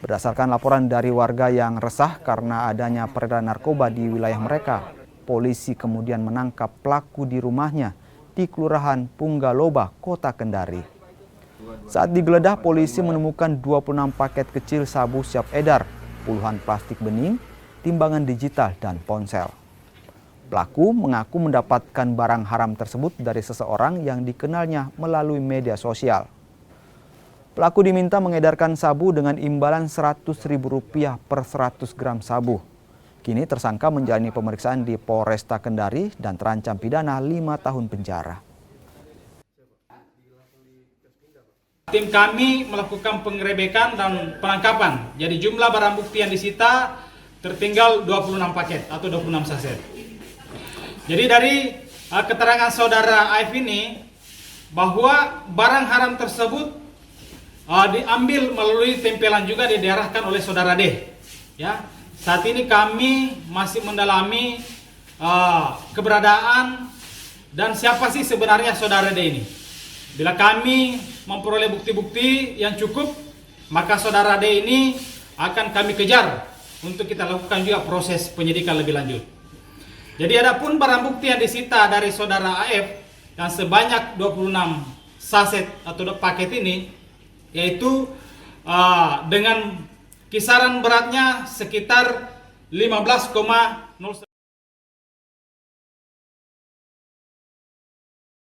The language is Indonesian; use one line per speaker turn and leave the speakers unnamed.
Berdasarkan laporan dari warga yang resah karena adanya peredaran narkoba di wilayah mereka, polisi kemudian menangkap pelaku di rumahnya di Kelurahan Punggaloba, Kota Kendari. Saat digeledah, polisi menemukan 26 paket kecil sabu siap edar, puluhan plastik bening, timbangan digital, dan ponsel. Pelaku mengaku mendapatkan barang haram tersebut dari seseorang yang dikenalnya melalui media sosial. Pelaku diminta mengedarkan sabu dengan imbalan Rp100.000 per 100 gram sabu. Kini tersangka menjalani pemeriksaan di Polresta Kendari dan terancam pidana 5 tahun penjara.
Tim kami melakukan penggerebekan dan penangkapan. Jadi jumlah barang bukti yang disita tertinggal 26 paket atau 26 saset. Jadi dari keterangan saudara AF ini bahwa barang haram tersebut diambil melalui tempelan juga diarahkan oleh saudara D. Ya, saat ini kami masih mendalami keberadaan dan siapa sih sebenarnya saudara D ini. Bila kami memperoleh bukti-bukti yang cukup, maka saudara D ini akan kami kejar untuk kita lakukan juga proses penyidikan lebih lanjut. Jadi adapun barang bukti yang disita dari saudara AF yang sebanyak 26 saset atau paket ini, yaitu dengan kisaran beratnya sekitar 15,0